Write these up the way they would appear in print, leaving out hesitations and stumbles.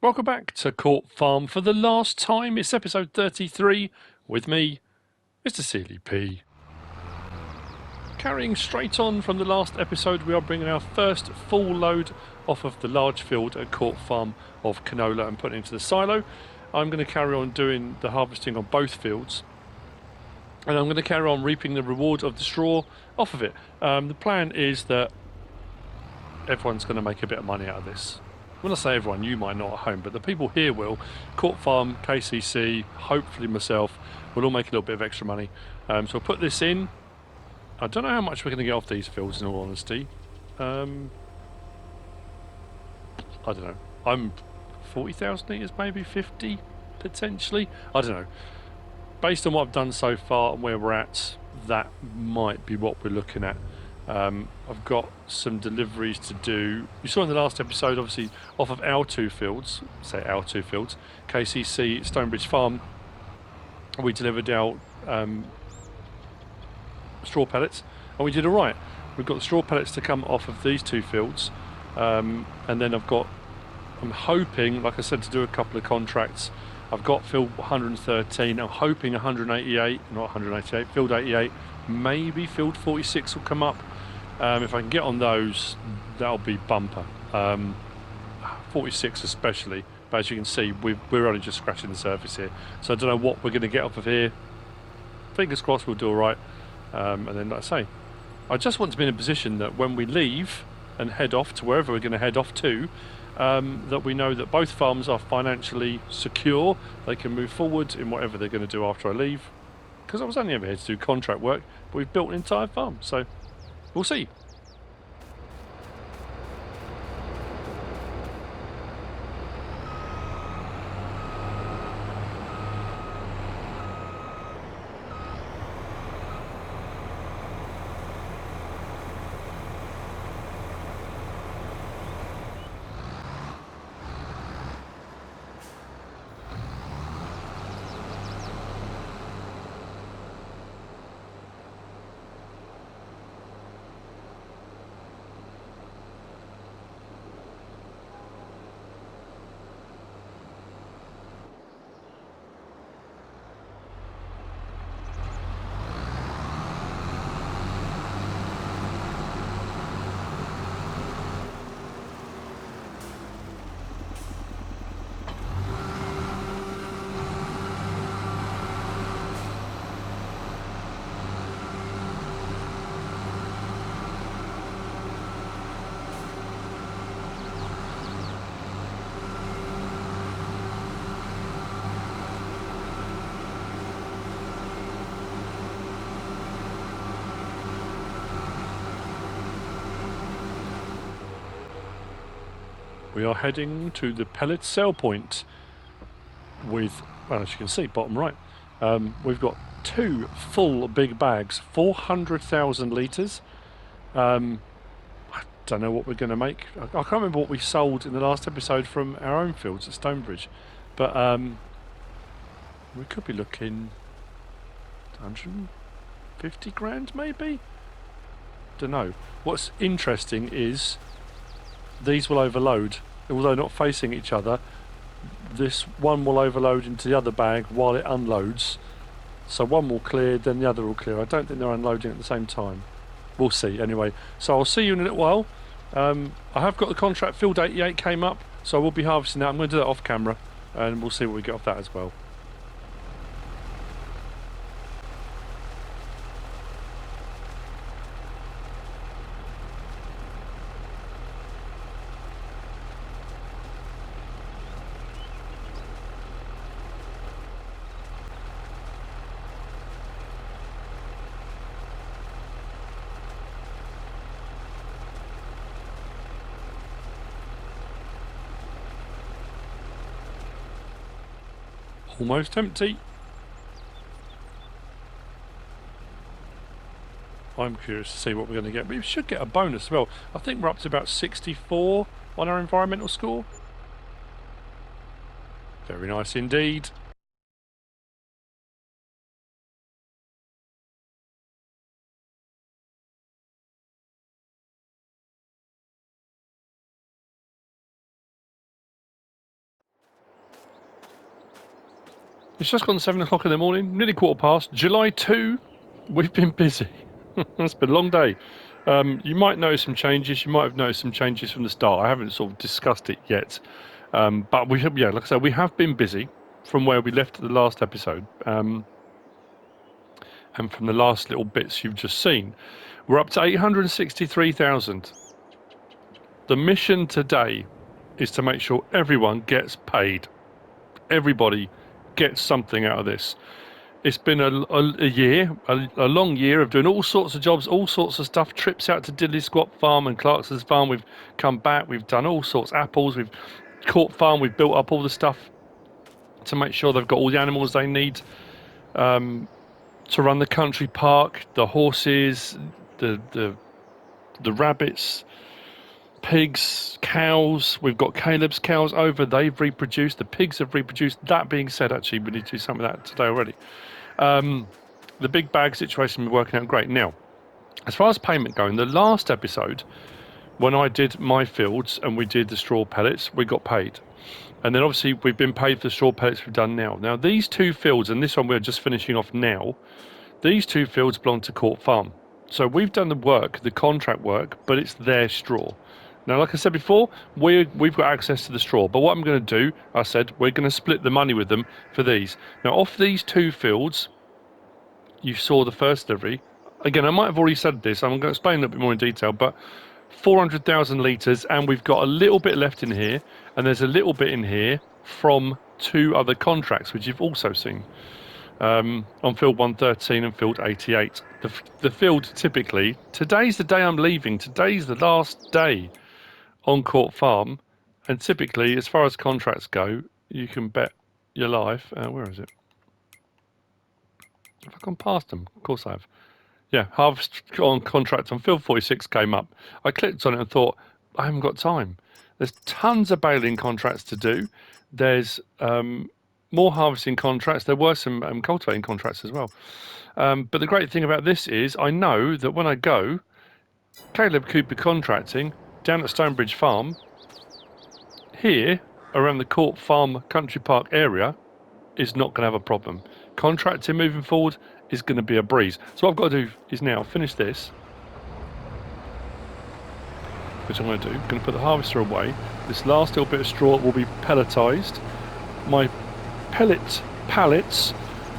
Welcome back to Court Farm for the last time. It's episode 33 with me, Mr. Sealy P. Carrying straight on from the last episode, we are bringing our first full load off of the large field at Court Farm of canola and putting it into the silo. I'm going to carry on doing the harvesting on both fields, and I'm going to carry on reaping the reward of the straw off of it. The plan is that everyone's going to make a bit of money out of this. When I say everyone, you might not at home, but the people here will. Court Farm, KCC, hopefully myself, will all make a little bit of extra money. So I'll put this in. I don't know how much we're going to get off these fields, in all honesty. I don't know. I'm 40,000 litres, maybe 50, potentially. I don't know. Based on what I've done so far and where we're at, that might be what we're looking at. I've got some deliveries to do. You saw in the last episode, obviously, off of our two fields, KCC, Stonebridge Farm, we delivered our straw pellets, and we did all right. We've got the straw pellets to come off of these two fields, and then I'm hoping, like I said, to do a couple of contracts. I've got field 113, I'm hoping 188, not 188, field 88, maybe field 46 will come up. If I can get on those, that'll be bumper. 46 especially, but as you can see, we're only just scratching the surface here. So I don't know what we're going to get off of here. Fingers crossed we'll do all right. And then, like I say, I just want to be in a position that when we leave and head off to wherever we're going to head off to, that we know that both farms are financially secure. They can move forward in whatever they're going to do after I leave. Because I was only ever here to do contract work, but we've built an entire farm, so we'll see. We are heading to the pellet sell point with, well, as you can see, bottom right, we've got two full big bags, 400,000 litres. I don't know what we're going to make. I can't remember what we sold in the last episode from our own fields at Stonebridge, but we could be looking 150 grand maybe? Don't know. What's interesting is these will overload, although not facing each other. This one will overload into the other bag while it unloads, so one will clear, then the other will clear. I don't think they're unloading at the same time. We'll see anyway. So I'll see you in a little while. I have got the contract, field 88 came up, so I will be harvesting that. I'm going to do that off camera, and we'll see what we get off that as well. Almost empty. I'm curious to see what we're going to get. We should get a bonus as well. I think we're up to about 64 on our environmental score. Very nice indeed. It's just gone 7 o'clock in the morning, nearly quarter past. July 2, we've been busy. It's been a long day. You might notice some changes. You might have noticed some changes from the start. I haven't sort of discussed it yet. But we have, yeah, like I said, we have been busy from where we left at the last episode. And from the last little bits you've just seen. We're up to 863,000. The mission today is to make sure everyone gets paid. Everybody gets something out of this. It's been a long year of doing all sorts of jobs, all sorts of stuff, trips out to Diddley Squat Farm and Clarkson's farm. We've come back, we've done all sorts, apples, we've Court Farm, we've built up all the stuff to make sure they've got all the animals they need to run the country park, the horses, the rabbits, pigs, cows. We've got Kaleb's cows over. They've reproduced. The pigs have reproduced. That being said, actually, we need to do some of that today already. The big bag situation we're working out great. Now, as far as payment going, the last episode, when I did my fields and we did the straw pellets, we got paid. And then obviously we've been paid for the straw pellets we've done now. Now, these two fields, and this one we're just finishing off now, these two fields belong to Court Farm. So we've done the work, the contract work, but it's their straw. Now, like I said before, we've got access to the straw. But what I'm going to do, I said, we're going to split the money with them for these. Now, off these two fields, you saw the first delivery. Again, I might have already said this. I'm going to explain a little bit more in detail. But 400,000 litres, and we've got a little bit left in here. And there's a little bit in here from two other contracts, which you've also seen. On field 113 and field 88. The field typically, today's the day I'm leaving. Today's the last day on Court Farm, and typically, as far as contracts go, you can bet your life. Where is it? Have I gone past them? Of course I have. Yeah, harvest on contract on field 46 came up. I clicked on it and thought, I haven't got time. There's tons of baling contracts to do. There's more harvesting contracts. There were some cultivating contracts as well. But the great thing about this is I know that when I go, Kaleb Cooper contracting down at Stonebridge Farm, here around the Court Farm Country Park area, is not going to have a problem. Contracting moving forward is going to be a breeze. So what I've got to do is now finish this, which I'm going to do. I'm going to put the harvester away. This last little bit of straw will be pelletized. My pallets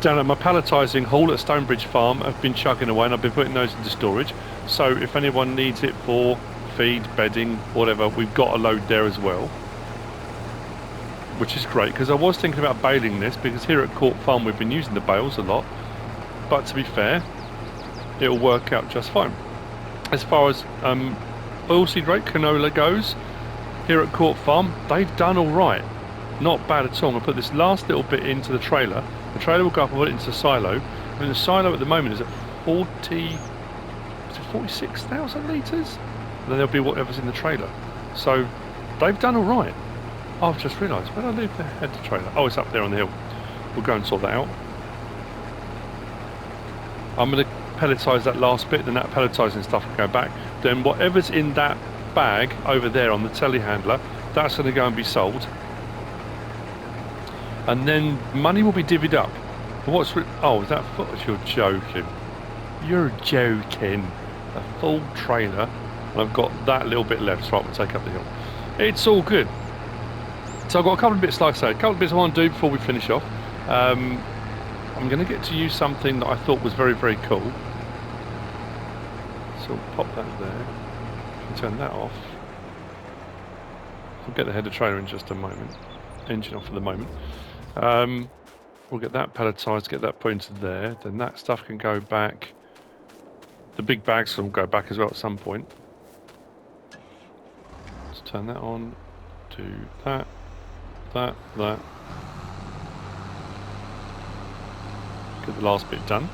down at my palletizing hall at Stonebridge Farm have been chugging away, and I've been putting those into storage. So if anyone needs it for feed, bedding, whatever, we've got a load there as well, which is great, because I was thinking about baling this, because here at Court Farm we've been using the bales a lot, but to be fair, it'll work out just fine. As far as oilseed rape canola goes, here at Court Farm, they've done all right. Not bad at all. I'm going to put this last little bit into the trailer. The trailer will go up and put it into the silo. I mean, the silo at the moment is at 46,000 litres? And then there'll be whatever's in the trailer. So, they've done all right. Oh, I've just realised, where did I leave the head to trailer? Oh, it's up there on the hill. We'll go and sort that out. I'm going to pelletise that last bit, then that pelletising stuff will go back. Then whatever's in that bag over there on the telehandler, that's going to go and be sold. And then money will be divvied up. What's oh, is that you're joking? You're joking. A full trailer, and I've got that little bit left, so I'm going to take up the hill. It's all good. So I've got a couple of bits, like I say, a couple of bits I want to do before we finish off. I'm going to get to use something that I thought was very, very cool. So we'll pop that there. Turn that off. I'll get the header trailer in just a moment. Engine off for the moment. We'll get that pelletized, get that put into there. Then that stuff can go back. The big bags will go back as well at some point. Let's turn that on. Do that. That. Get the last bit done.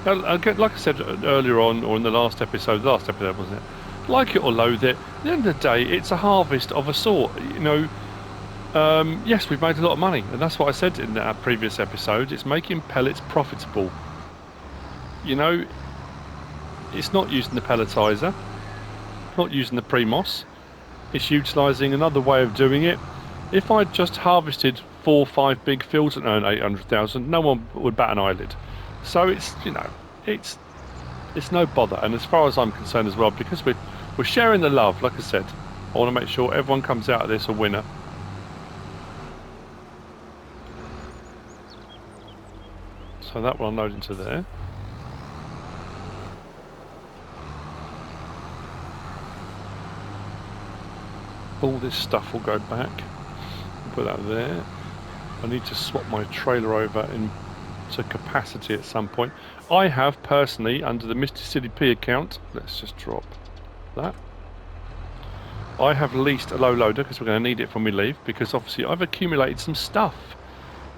Now, like I said earlier on, or in the last episode wasn't it? Like it or loathe it, at the end of the day, it's a harvest of a sort. You know, yes, we've made a lot of money, and that's what I said in that previous episode. It's making pellets profitable. You know, it's not using the pelletizer, not using the Primos. It's utilising another way of doing it. If I'd just harvested 4 or 5 big fields that earn 800,000, no one would bat an eyelid. So it's, you know, it's no bother. And as far as I'm concerned as well, because we're sharing the love, like I said, I want to make sure everyone comes out of this a winner. So that will unload into there. All this stuff will go back. Put that there. I need to swap my trailer over into capacity at some point. I have personally, under the Misty City P account, let's just drop that. I have leased a low loader because we're going to need it when we leave, because obviously I've accumulated some stuff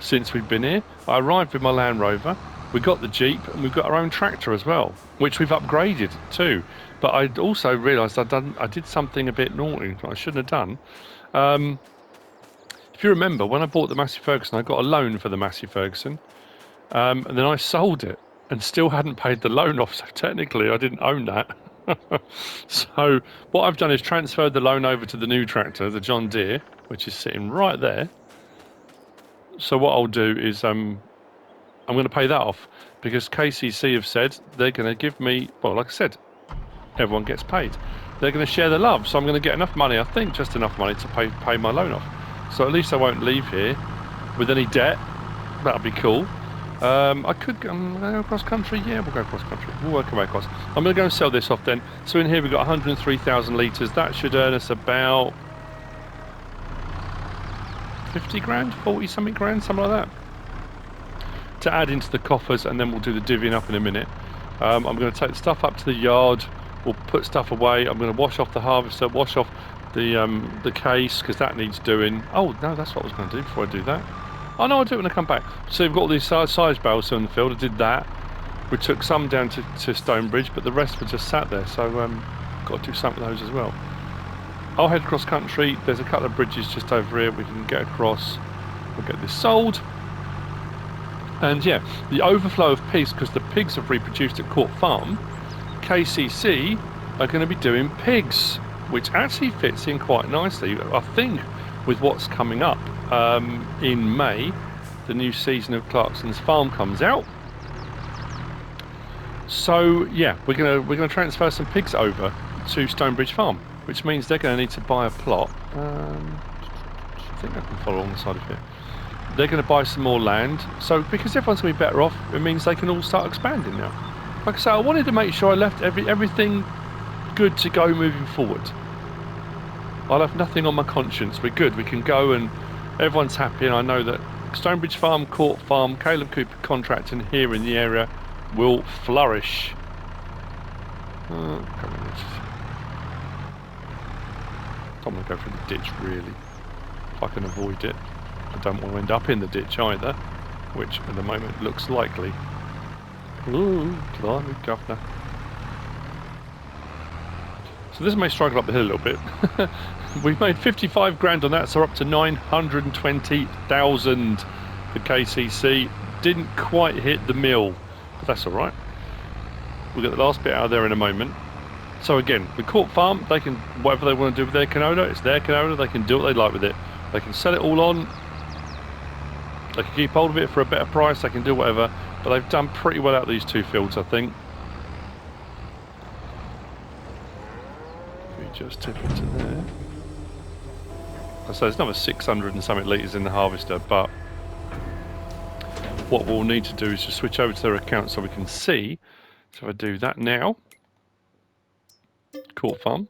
since we've been here. I arrived with my Land Rover, we got the Jeep, and we've got our own tractor as well, which we've upgraded too. But I also realised I did something a bit naughty that I shouldn't have done. If you remember, when I bought the Massey Ferguson, I got a loan for the Massey Ferguson, and then I sold it and still hadn't paid the loan off, so technically I didn't own that. So what I've done is transferred the loan over to the new tractor, the John Deere, which is sitting right there. So what I'll do is I'm going to pay that off, because KCC have said they're going to give me, well, like I said, everyone gets paid. They're going to share the love, so I'm going to get enough money, I think just enough money to pay my loan off. So at least I won't leave here with any debt. That'll be cool. I could go cross country. Yeah, we'll go cross country. We'll work our way across. I'm going to go and sell this off then. So in here we've got 103,000 litres. That should earn us about 50 grand, 40 something grand, something like that, to add into the coffers, and then we'll do the divvying up in a minute. I'm going to take the stuff up to the yard. We'll put stuff away. I'm going to wash off the harvester, wash off the case, because that needs doing. Oh no, that's what I was going to do before I do that. Oh no, I'll do it when I come back. So we've got all these size bales in the field. I did that. We took some down to Stonebridge, but the rest were just sat there, so got to do some of those as well. I'll head cross country. There's a couple of bridges just over here we can get across. We'll get this sold. And yeah, the overflow of pigs, because the pigs have reproduced at Court Farm, KCC are going to be doing pigs, which actually fits in quite nicely, I think, with what's coming up in May. The new season of Clarkson's farm comes out. So yeah, we're gonna transfer some pigs over to Stonebridge Farm, which means they're going to need to buy a plot. I think I can follow on the side of here. They're going to buy some more land. So because everyone's going to be better off, it means they can all start expanding now. Like I say, I wanted to make sure I left everything good to go moving forward. I'll have nothing on my conscience. We're good. We can go and everyone's happy. And I know that Stonebridge Farm, Court Farm, Kaleb Cooper contracting here in the area will flourish. I'm going to go through the ditch, really, if I can avoid it. I don't want to end up in the ditch either, which at the moment looks likely. Ooh, blimey, governor. So this may struggle up the hill a little bit. We've made 55 grand on that, so we're up to 920,000 for KCC. Didn't quite hit the mill, but that's all right. We'll get the last bit out of there in a moment. So again, with Court Farm, they can, whatever they want to do with their canola, it's their canola. They can do what they like with it. They can sell it all on. They can keep hold of it for a better price. They can do whatever. But they've done pretty well out of these two fields, I think. We just tip it to there. So there's another 600 and something litres in the harvester, but what we'll need to do is just switch over to their account so we can see. So if I do that now, Court Farm.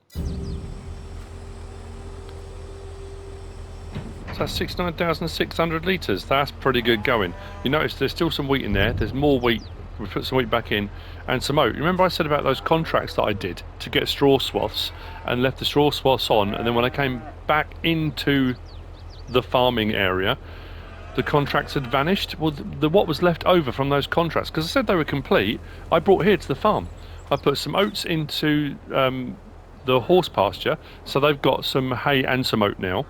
So that's 69,600 litres. That's pretty good going. You notice there's still some wheat in there. There's more wheat. We put some wheat back in and some oat. Remember I said about those contracts that I did to get straw swaths and left the straw swaths on, and then when I came back into the farming area, the contracts had vanished. Well, what was left over from those contracts, because I said they were complete, I brought here to the farm. I put some oats into the horse pasture, so they've got some hay and some oat now.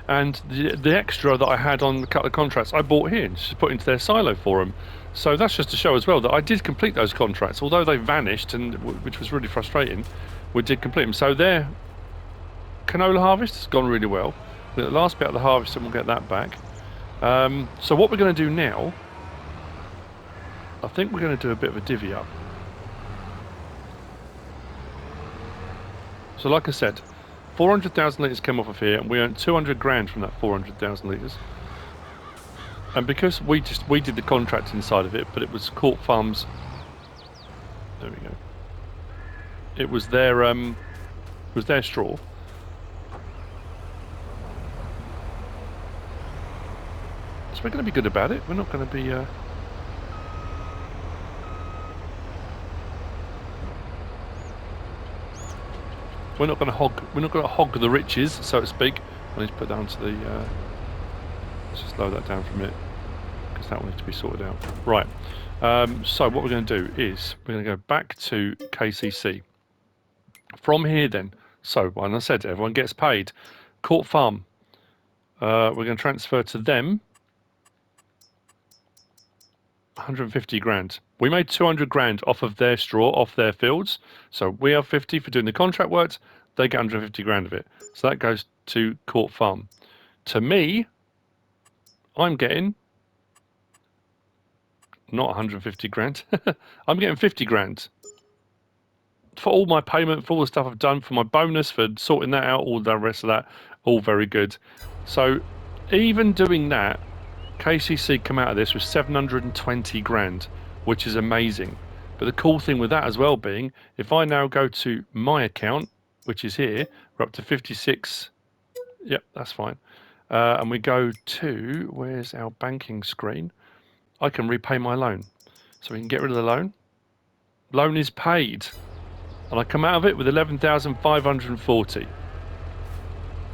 And the extra that I had on a couple of contracts I bought here and just put into their silo for them. So that's just to show as well that I did complete those contracts, although they vanished, and which was really frustrating. We did complete them. So their canola harvest has gone really well. The last bit of the harvest and we'll get that back. So what we're going to do now, I think we're going to do a bit of a divvy up. So like I said, 400,000 litres came off of here and we earned 200 grand from that 400,000 litres. And because we did the contract inside of it, but it was Court Farm's, there we go. It was their straw. So we're going to be good about it. We're not going to be we're not going to hog the riches, so to speak. I need to put that onto the let's just lower that down for a minute, because that one needs to be sorted out. Right. So what we're going to do is we're going to go back to KCC. From here then, so when I said everyone gets paid, Court Farm, we're going to transfer to them 150 grand. We made 200 grand off of their straw, off their fields. So we have 50 for doing the contract works. They get 150 grand of it. So that goes to Court Farm. To me, I'm getting not 150 grand. I'm getting 50 grand. For all my payment, for all the stuff I've done, for my bonus, for sorting that out, all the rest of that, all very good. So even doing that, KCC come out of this with 720 grand, which is amazing. But the cool thing with that as well being, if I now go to my account, which is here, we're up to 56. Yep, that's fine. And we go to, where's our banking screen? I can repay my loan. So we can get rid of the loan. Loan is paid. And I come out of it with 11,540.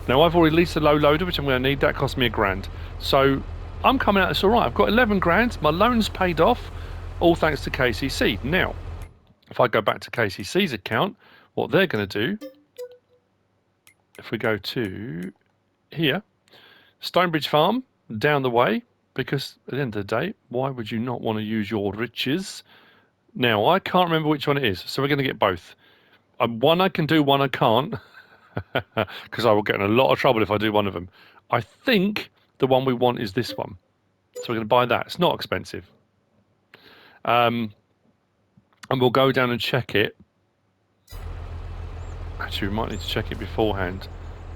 Now I've already leased a low loader, which I'm going to need. That cost me £1,000. So I'm coming out, it's all right. I've got 11 grand. My loan's paid off, all thanks to KCC. Now, if I go back to KCC's account, what they're going to do, if we go to here, Stonebridge Farm, down the way, because at the end of the day, why would you not want to use your riches? Now, I can't remember which one it is, so we're going to get both. One I can do, one I can't, because I will get in a lot of trouble if I do one of them. I think the one we want is this one. So we're going to buy that. It's not expensive. And we'll go down and check it. Actually, we might need to check it beforehand.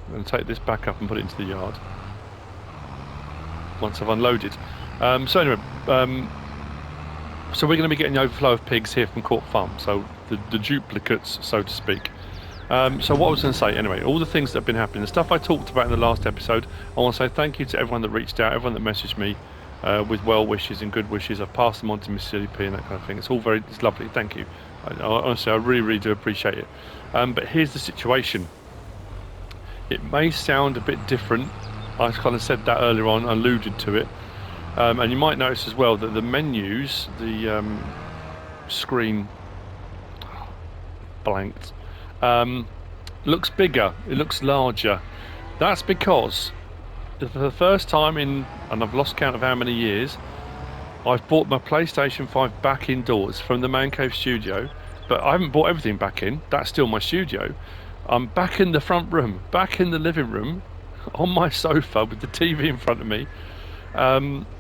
I'm going to take this back up and put it into the yard once I've unloaded. So anyway, so we're going to be getting the overflow of pigs here from Court Farm. So the duplicates, so to speak. So what I was going to say, anyway, all the things that have been happening, the stuff I talked about in the last episode, I want to say thank you to everyone that reached out, everyone that messaged me with well wishes and good wishes. I've passed them on to Miss CDP and that kind of thing. It's all it's lovely, thank you. Honestly, I really, really do appreciate it. But here's the situation. It may sound a bit different. I kind of said that earlier on, alluded to it. And you might notice as well that the menus, the screen blanked, looks bigger, it looks larger. That's because for the first time in, and I've lost count of how many years, I've brought my PlayStation 5 back indoors from the Man Cave studio, but I haven't brought everything back in. That's still my studio. I'm back in the front room, back in the living room, on my sofa with the TV in front of me.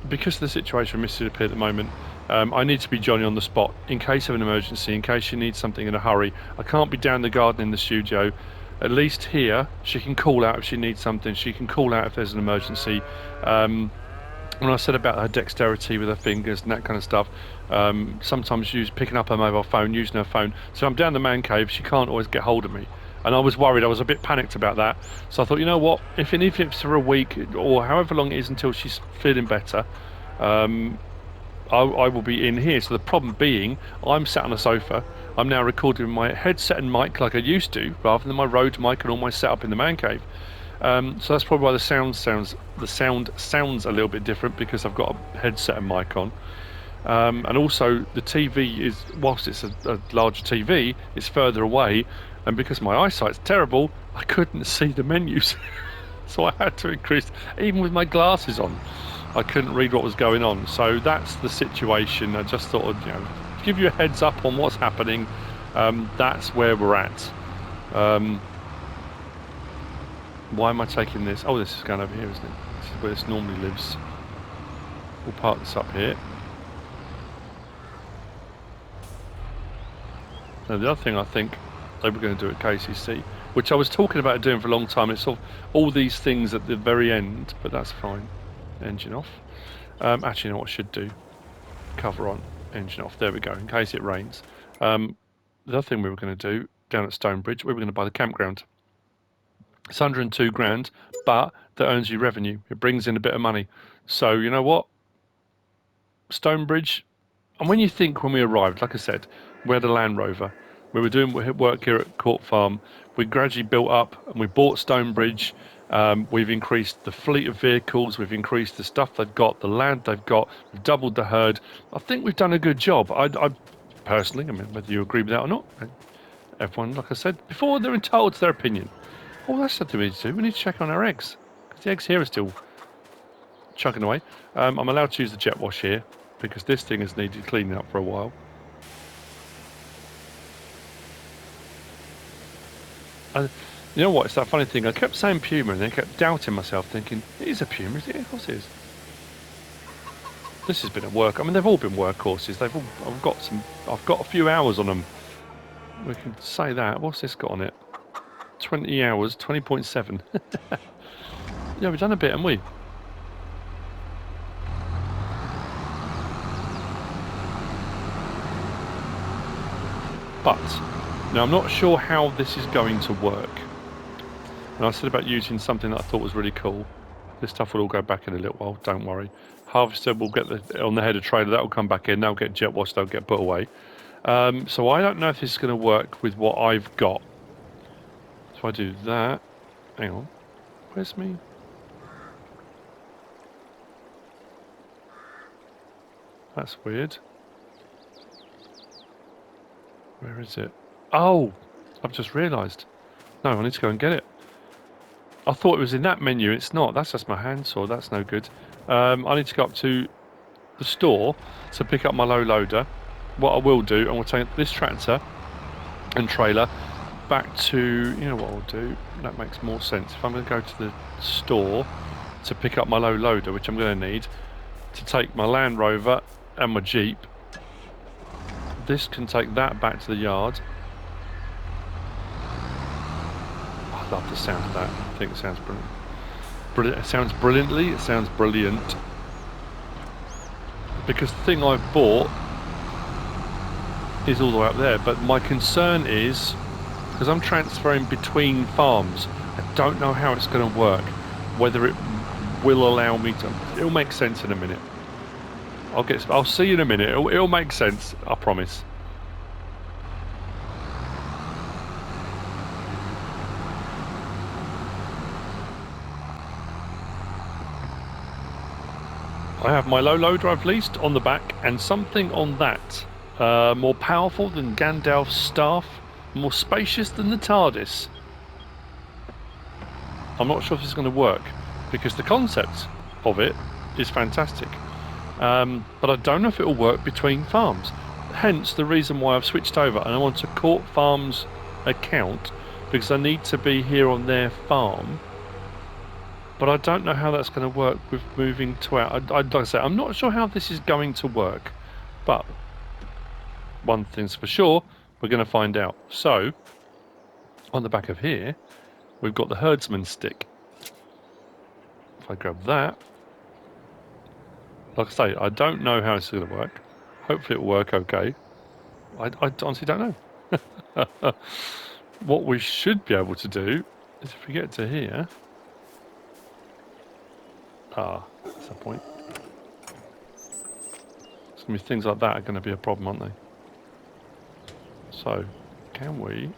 Because of the situation with Mississippi at the moment, I need to be Johnny on the spot in case of an emergency, in case she needs something in a hurry. I can't be down the garden in the studio. At least here, she can call out if she needs something. She can call out if there's an emergency. When I said about her dexterity with her fingers and that kind of stuff, sometimes picking up her mobile phone, using her phone. So I'm down the man cave, she can't always get hold of me. And I was worried, I was a bit panicked about that. So I thought, you know what, if it's for a week or however long it is until she's feeling better, I will be in here. So the problem being, I'm sat on a sofa, I'm now recording with my headset and mic like I used to, rather than my Rode mic and all my setup in the man cave. So that's probably why the sound sounds a little bit different, because I've got a headset and mic on. And also the TV is, whilst it's a larger TV, it's further away, and because my eyesight's terrible, I couldn't see the menus. So I had to increase, even with my glasses on, I couldn't read what was going on. So that's the situation. I just thought I'd, give you a heads up on what's happening. That's where we're at. Why am I taking this? Oh, this is going over here, isn't it? This is where this normally lives. We'll park this up here. Now, the other thing I think they were going to do at KCC, which I was talking about doing for a long time, it's sort of all these things at the very end, but that's fine. Engine off. Actually, you know what I should do? Cover on, engine off. There we go, in case it rains. The other thing we were going to do down at Stonebridge, we were going to buy the campground. It's 102 grand, but that earns you revenue. It brings in a bit of money. So, you know what? Stonebridge, and when you think when we arrived, like I said, we had a Land Rover. We were doing work here at Court Farm. We gradually built up and we bought Stonebridge. We've increased the fleet of vehicles. We've increased the stuff they've got, the land they've got. We've doubled the herd. I think we've done a good job. I personally, I mean, whether you agree with that or not, everyone, like I said before, they're entitled to their opinion. Oh, that's something we need to do. We need to check on our eggs, because the eggs here are still chugging away. I'm allowed to use the jet wash here, because this thing has needed cleaning up for a while. And you know what? It's that funny thing. I kept saying Puma, and then kept doubting myself, thinking, it is a Puma, is it? Of course it is. This has been a work. I mean, they've all been workhorses. They've all. I've got a few hours on them. We can say that. What's this got on it? 20 hours, 20.7. Yeah, we've done a bit, haven't we? But now I'm not sure how this is going to work. And I said about using something that I thought was really cool. This stuff will all go back in a little while, don't worry. Harvester will get on the header trailer, that will come back in, they'll get jet washed, they'll get put away. So I don't know if this is going to work with what I've got. So I do that. Hang on. Where's me? That's weird. Where is it? Oh! I've just realised. No, I need to go and get it. I thought it was in that menu. It's not. That's just my handsaw. That's no good. I need to go up to the store to pick up my low loader. What I will do, I will take this tractor and trailer back to, you know what I'll do? That makes more sense. If I'm going to go to the store to pick up my low loader, which I'm going to need to take my Land Rover and my Jeep, this can take that back to the yard. I love the sound of that. I think it sounds brilliant. It sounds brilliantly. It sounds brilliant. Because the thing I've bought is all the way up there, but my concern is, because I'm transferring between farms, I don't know how it's going to work, whether it will allow me to. It'll make sense in a minute. I'll see you in a minute. It'll make sense, I promise. I have my low loader I've leased on the back, and something on that. More powerful than Gandalf's staff, more spacious than the TARDIS. I'm not sure if this is going to work, because the concept of it is fantastic. But I don't know if it will work between farms. Hence the reason why I've switched over, and I want a Court Farm's account, because I need to be here on their farm. But I don't know how that's going to work with moving to out. Like I say, I'm not sure how this is going to work. But one thing's for sure, we're going to find out. So, on the back of here, we've got the herdsman stick. If I grab that, like I say, I don't know how it's going to work. Hopefully it will work okay. I honestly don't know. What we should be able to do is if we get to here. That's the point. It's going to be things like that are going to be a problem, aren't they? So, can we...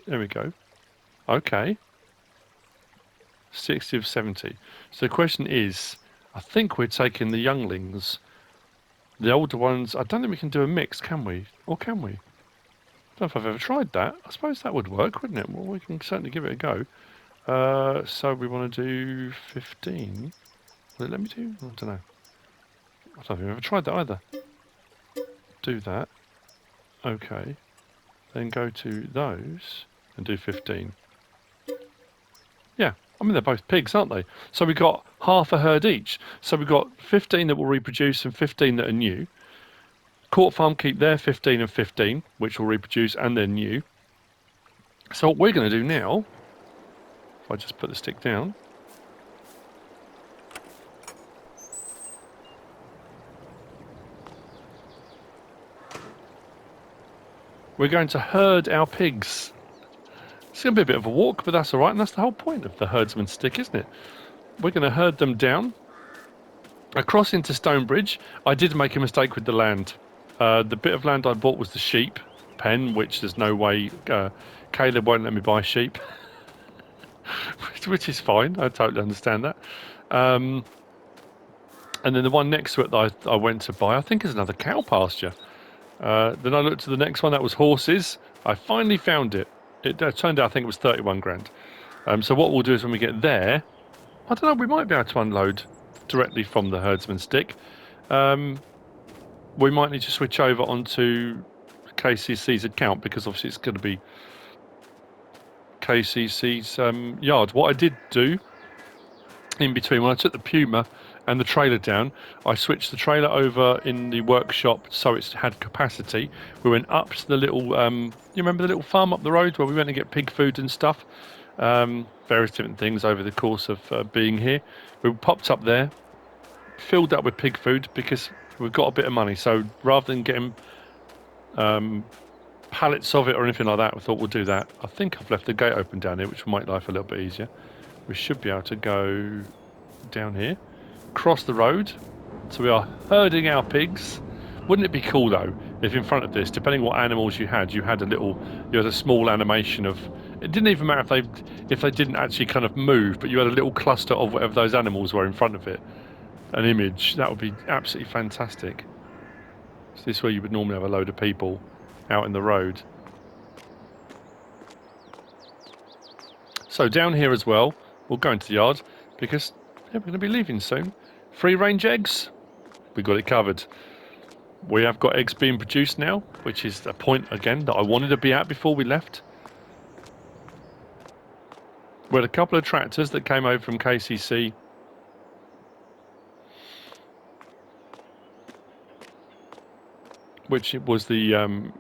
There we go. Okay. 60 of 70. So the question is, I think we're taking the younglings. The older ones, I don't think we can do a mix, can we? Or can we? I don't know if I've ever tried that. I suppose that would work, wouldn't it? Well, we can certainly give it a go. So we want to do 15. Will it let me do? I don't know. I don't think I've ever tried that either. Do that. Okay. Then go to those. and do 15. Yeah, I mean, they're both pigs, aren't they? So we've got half a herd each. So we've got 15 that will reproduce and 15 that are new. Court Farm keep their 15 and 15, which will reproduce and they're new. So what we're going to do now, if I just put the stick down, we're going to herd our pigs. It's going to be a bit of a walk, but that's all right, and that's the whole point of the herdsman stick, isn't it? We're going to herd them down across into Stonebridge. I did make a mistake with the land. The bit of land I bought was the sheep pen, which there's no way Kaleb won't let me buy sheep, which is fine. I totally understand that. And then the one next to it that I went to buy, I think, is another cow pasture. Then I looked at the next one, that was horses. I finally found it. It turned out I think it was 31 grand. So what we'll do is when we get there, I don't know, we might be able to unload directly from the herdsman stick. We might need to switch over onto KCC's account because obviously it's going to be KCC's yard. What I did do in between, when I took the Puma and the trailer down, I switched the trailer over in the workshop so it had capacity. We went up to the little, you remember the little farm up the road where we went to get pig food and stuff? Various different things over the course of being here. We popped up there, filled that with pig food because we've got a bit of money. So rather than getting pallets of it or anything like that, we thought we'll do that. I think I've left the gate open down here, which will make life a little bit easier. We should be able to go down here, cross the road. So we are herding our pigs. Wouldn't it be cool though if in front of this, depending what animals you had a small animation of, it didn't even matter if they didn't actually kind of move, but you had a little cluster of whatever those animals were in front of it, an image. That would be absolutely fantastic. So this is where you would normally have a load of people out in the road. So down here as well, we'll go into the yard because we're going to be leaving soon. Free range eggs, we got it covered. We have got eggs being produced now, which is a point again that I wanted to be at before we left. We had a couple of tractors that came over from KCC. Which was the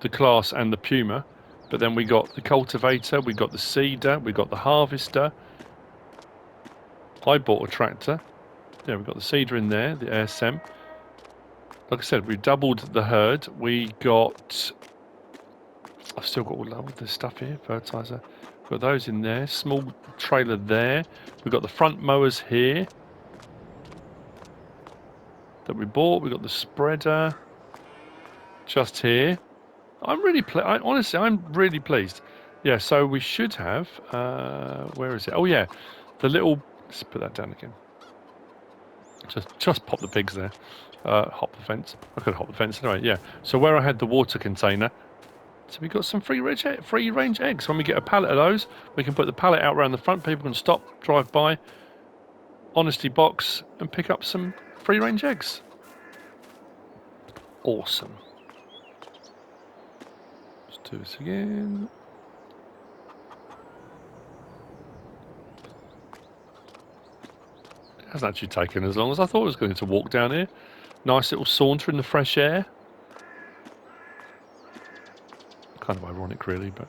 Claas and the Puma. But then we got the cultivator, we got the seeder, we got the harvester. I bought a tractor. Yeah, we got the seeder in there, the ASM. Like I said, we doubled the herd. We got... I've still got all of this stuff here, fertilizer. Got those in there, small trailer there. We've got the front mowers here that we bought. We got the spreader just here. I'm really honestly, I'm really pleased. Yeah, so we should have, where is it? Oh yeah, the little, let's put that down again. Just pop the pigs there. Hop the fence. I could hop the fence anyway, yeah. So where I had the water container, so we got some free range eggs. When we get a pallet of those, we can put the pallet out around the front. People can stop, drive by, honesty box, and pick up some free range eggs. Awesome. Do this again. It hasn't actually taken as long as I thought it was going to walk down here. Nice little saunter in the fresh air. Kind of ironic really, but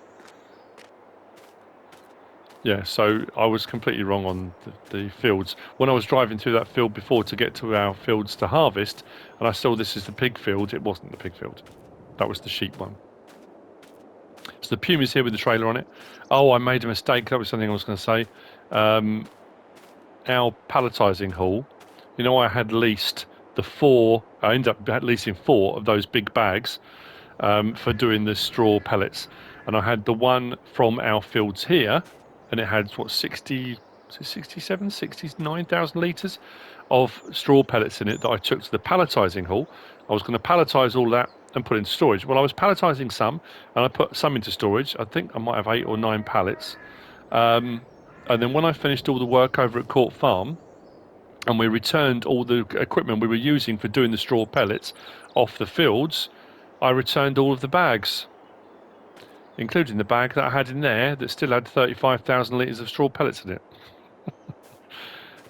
yeah, so I was completely wrong on the fields. When I was driving through that field before to get to our fields to harvest, and I saw this is the pig field, it wasn't the pig field. That was the sheep one. So the Puma's here with the trailer on it. Oh, I made a mistake. That was something I was going to say. Our palletising hall, you know, I had leased I ended up leasing 4 of those big bags for doing the straw pellets. And I had the one from our fields here, and it had, what, 69,000 litres of straw pellets in it that I took to the palletising hall. I was going to palletise all that and put into storage. Well, I was palletising some, and I put some into storage. I think I might have 8 or 9 pallets. And then when I finished all the work over at Court Farm, and we returned all the equipment we were using for doing the straw pellets off the fields, I returned all of the bags, including the bag that I had in there that still had 35,000 litres of straw pellets in it.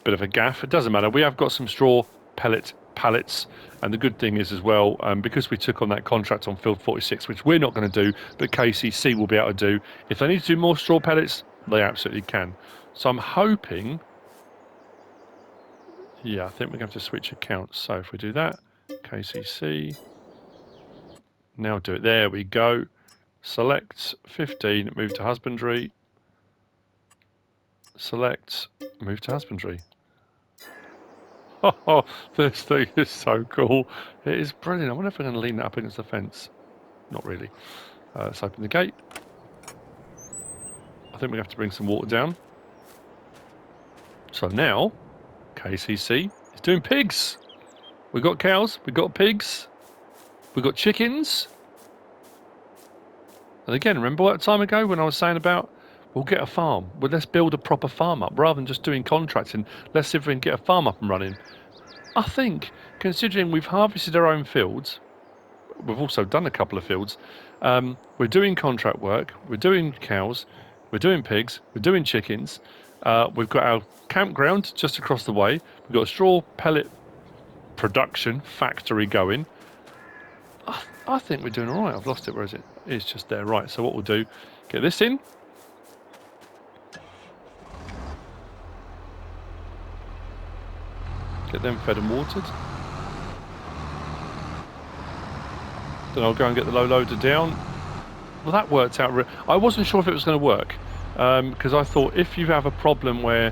Bit of a gaff. It doesn't matter. We have got some straw pallets, and the good thing is as well, because we took on that contract on field 46, which we're not going to do, but KCC will be able to do. If they need to do more straw pellets, they absolutely can. So I'm hoping, yeah, I think we're going to have to switch accounts. So if we do that, KCC, now do it. There we go. Select 15, move to husbandry. Select, move to husbandry. Oh, this thing is so cool. It is brilliant. I wonder if we're going to lean that up against the fence. Not really. Let's open the gate. I think we have to bring some water down. So now, KCC is doing pigs. We've got cows, we've got pigs, we've got chickens. And again, remember that time ago when I was saying about, we'll get a farm. Well, let's build a proper farm up. Rather than just doing contracting, let's see if we can get a farm up and running. I think, considering we've harvested our own fields, we've also done a couple of fields, we're doing contract work, we're doing cows, we're doing pigs, we're doing chickens, we've got our campground just across the way, we've got a straw pellet production factory going. I think we're doing all right. I've lost it. Where is it? It's just there. Right, so what we'll do, get this in. Get them fed and watered. Then I'll go and get the low loader down. Well, that worked out. I wasn't sure if it was going to work, because I thought if you have a problem where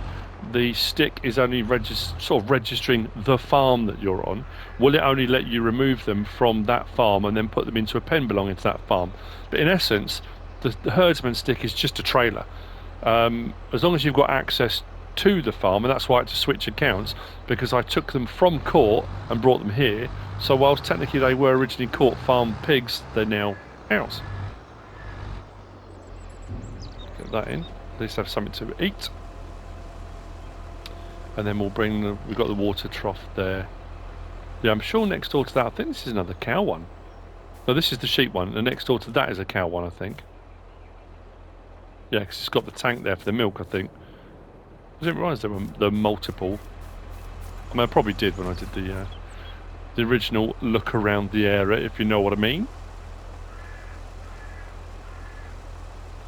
the stick is only sort of registering the farm that you're on, will it only let you remove them from that farm and then put them into a pen belonging to that farm? But in essence, the herdsman stick is just a trailer. As long as you've got access to the farm, and that's why I had to switch accounts, because I took them from Court and brought them here. So whilst technically they were originally Court Farm pigs, they're now ours. Get that in. At least have something to eat. And then we'll bring we've got the water trough there. Yeah, I'm sure next door to that, I think this is another cow one. No, this is the sheep one. And next door to that is a cow one, I think. Yeah, because it's got the tank there for the milk, I think. I didn't realise there were multiple. I mean, I probably did when I did the original look around the area, if you know what I mean.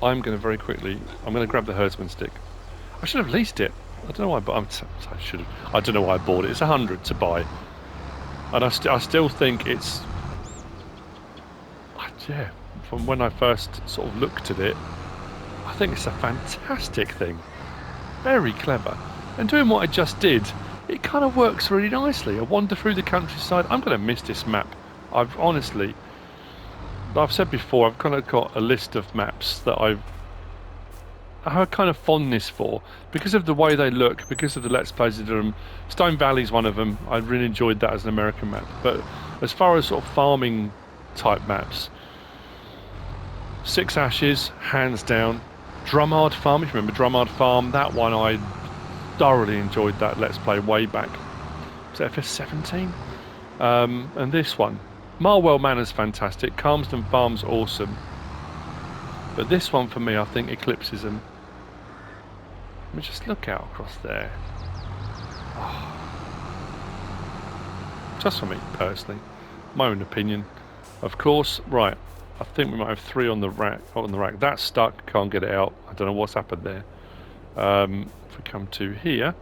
I'm going to very quickly, I'm going to grab the herdsman stick. I should have leased it. I don't know why, but I should have. I don't know why I bought it. It's 100 to buy, and I still think it's. Yeah, from when I first sort of looked at it, I think it's a fantastic thing. Very clever, and doing what I just did, it kind of works really nicely. I wander through the countryside. I'm going to miss this map. I've said before, I've kind of got a list of maps that I have a kind of fondness for because of the way they look, because of the Let's Plays of them. Stone Valley's one of them. I really enjoyed that as an American map. But as far as sort of farming type maps, Six Ashes, hands down. Drumard Farm, if you remember Drumard Farm, that one I thoroughly enjoyed that Let's Play way back. Was it FS17? And this one, Marwell Manor's fantastic, Calmsden Farm's awesome. But this one for me, I think eclipses them. Let me just look out across there. Oh. Just for me, personally. My own opinion. Of course, right. I think we might have 3 on the rack. That's stuck, can't get it out. I don't know what's happened there. If we come to here,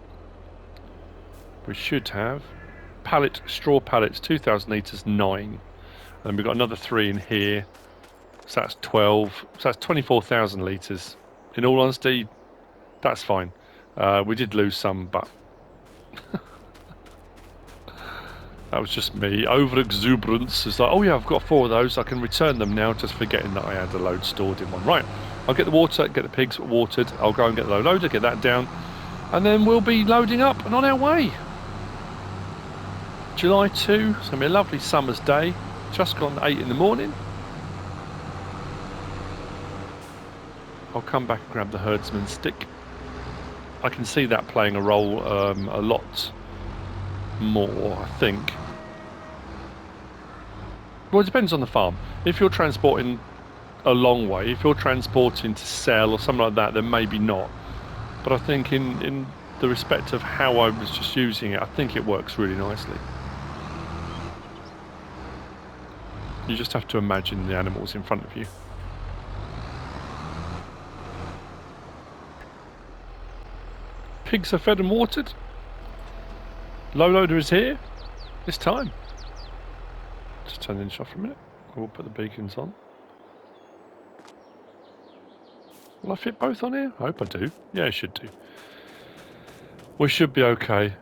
we should have straw pallets, 2,000 litres, 9. And then we've got another 3 in here. So that's 12. So that's 24,000 litres. In all honesty, that's fine. We did lose some, but that was just me. Over exuberance. It's like, oh yeah, I've got 4 of those. I can return them now, just forgetting that I had a load stored in one. Right, I'll get the water, get the pigs watered. I'll go and get the low loader, get that down, and then we'll be loading up and on our way. July 2. It's gonna be a lovely summer's day. Just gone 8 in the morning. I'll come back and grab the herdsman stick. I can see that playing a role a lot more, I think. Well, it depends on the farm. If you're transporting a long way. If you're transporting to sell or something like that, then maybe not. But I think in the respect of how I was just using it, I think it works really nicely. You just have to imagine the animals in front of you. Pigs are fed and watered. Low loader is here. It's time. Just turn the engine off for a minute. We'll put the beacons on. Will I fit both on here? I hope I do. Yeah, I should do. We should be okay.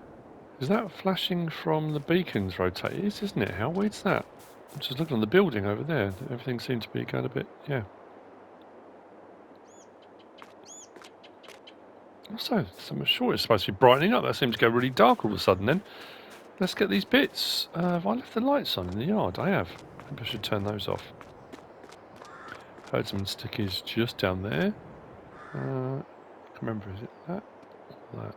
Is that flashing from the beacons rotate? It is, isn't it? How weird's that? I'm just looking on the building over there. Everything seems to be going a bit, yeah. Also, I'm sure it's supposed to be brightening up. That seems to go really dark all of a sudden then. Let's get these bits. Have I left the lights on in the yard? I have. Maybe I should turn those off. Heard some stickies just down there. I can't remember, is it that or that?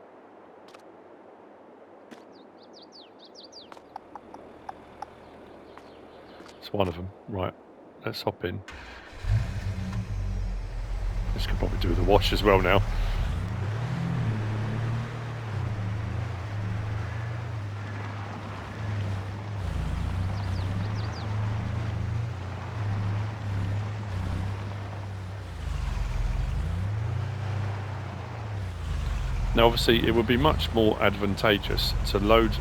It's one of them. Right, let's hop in. This could probably do with a wash as well now. Now obviously it would be much more advantageous to load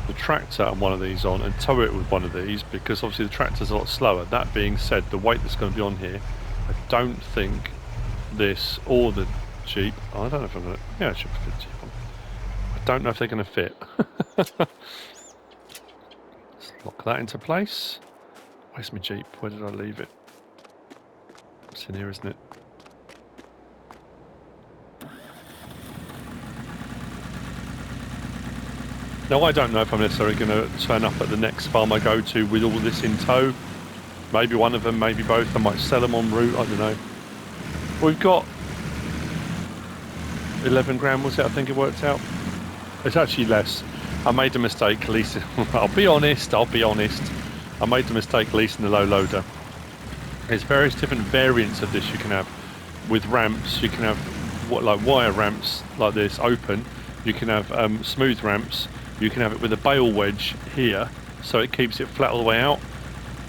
the tractor and one of these on and tow it with one of these, because obviously the tractor's a lot slower. That being said, the weight that's going to be on here, I don't think this or the Jeep, I don't know if I'm going to, yeah, it should fit the Jeep on. I don't know if they're going to fit. Let's lock that into place. Where's my Jeep? Where did I leave it? It's in here, isn't it? Now, I don't know if I'm necessarily going to turn up at the next farm I go to with all this in tow. Maybe one of them, maybe both. I might sell them en route, I don't know. We've got 11 grand, was it? I think it worked out. It's actually less. I made a mistake leasing. I'll be honest. I made the mistake leasing the low loader. There's various different variants of this you can have. With ramps, you can have like wire ramps like this, open. You can have smooth ramps. You can have it with a bale wedge here, so it keeps it flat all the way out.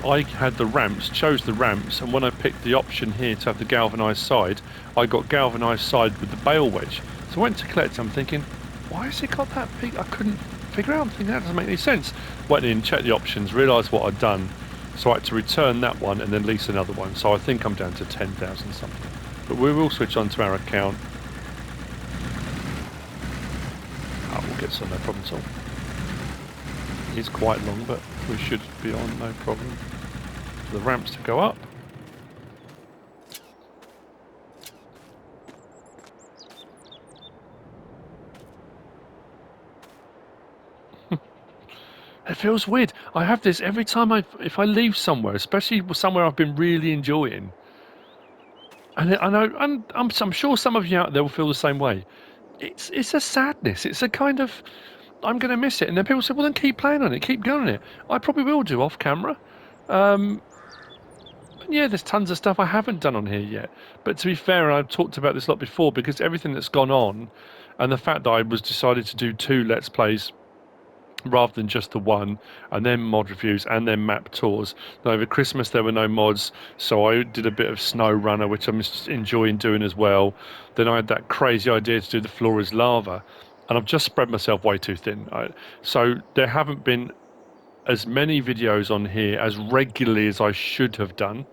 I had the ramps, chose the ramps, and when I picked the option here to have the galvanised side, I got galvanised side with the bale wedge. So I went to collect it, I'm thinking, why has it got that big? I couldn't figure out. I'm thinking that doesn't make any sense. Went in, checked the options, realised what I'd done. So I had to return that one and then lease another one. So I think I'm down to 10,000 something. But we will switch on to our account. We'll get some, no problem at all. It's quite long, but we should be on, no problem. For the ramps to go up. It feels weird. I have this every time if I leave somewhere, especially somewhere I've been really enjoying. And I know, and I'm sure some of you out there will feel the same way. It's a sadness. It's a kind of, I'm going to miss it. And then people say, well, then keep playing on it, keep going on it. I probably will do off camera. Yeah, there's tons of stuff I haven't done on here yet. But to be fair, and I've talked about this a lot before, because everything that's gone on, and the fact that I was decided to do 2 Let's Plays rather than just the one, and then mod reviews and then map tours. Now, over Christmas there were no mods, so I did a bit of Snow Runner, which I'm enjoying doing as well. Then I had that crazy idea to do the floor is lava, and I've just spread myself way too thin. So there haven't been as many videos on here as regularly as I should have done.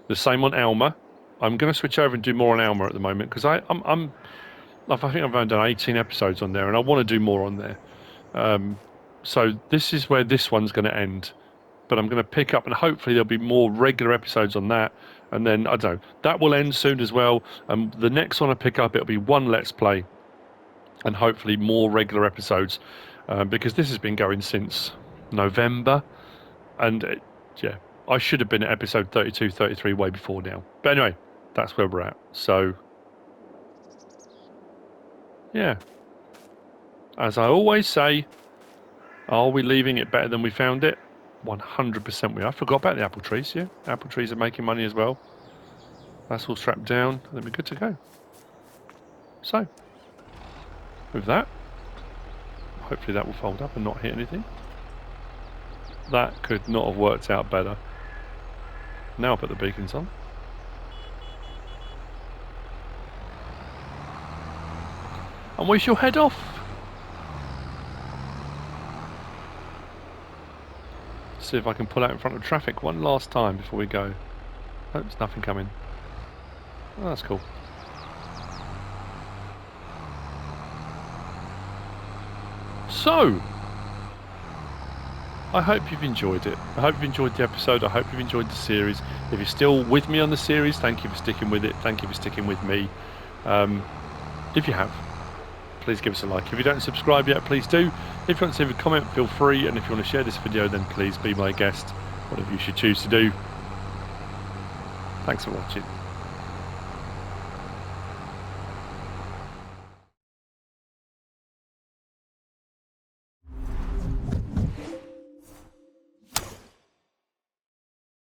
The same on Alma. I'm going to switch over and do more on Alma at the moment, because I think I've only done 18 episodes on there, and I want to do more on there. So this is where this one's going to end, but I'm going to pick up, and hopefully there'll be more regular episodes on that, and then I don't know, that will end soon as well. The next one I pick up, it'll be 1 Let's Play, and hopefully more regular episodes, because this has been going since November, and yeah, I should have been at episode 32, 33 way before now. But anyway, that's where we're at. So yeah, as I always say, are we leaving it better than we found it? 100% we are. I forgot about the apple trees, yeah. Apple trees are making money as well. That's all strapped down, then we're good to go. So, with that, hopefully that will fold up and not hit anything. That could not have worked out better. Now I'll put the beacons on. And we shall head off. See if I can pull out in front of traffic one last time before we go. Oh, there's nothing coming. Oh, that's cool. So, I hope you've enjoyed it. I hope you've enjoyed the episode. I hope you've enjoyed the series. If you're still with me on the series, thank you for sticking with it. Thank you for sticking with me. If you have, please give us a like. If you don't subscribe yet, please do. If you want to leave a comment, feel free. And if you want to share this video, then please be my guest. Whatever you should choose to do. Thanks for watching.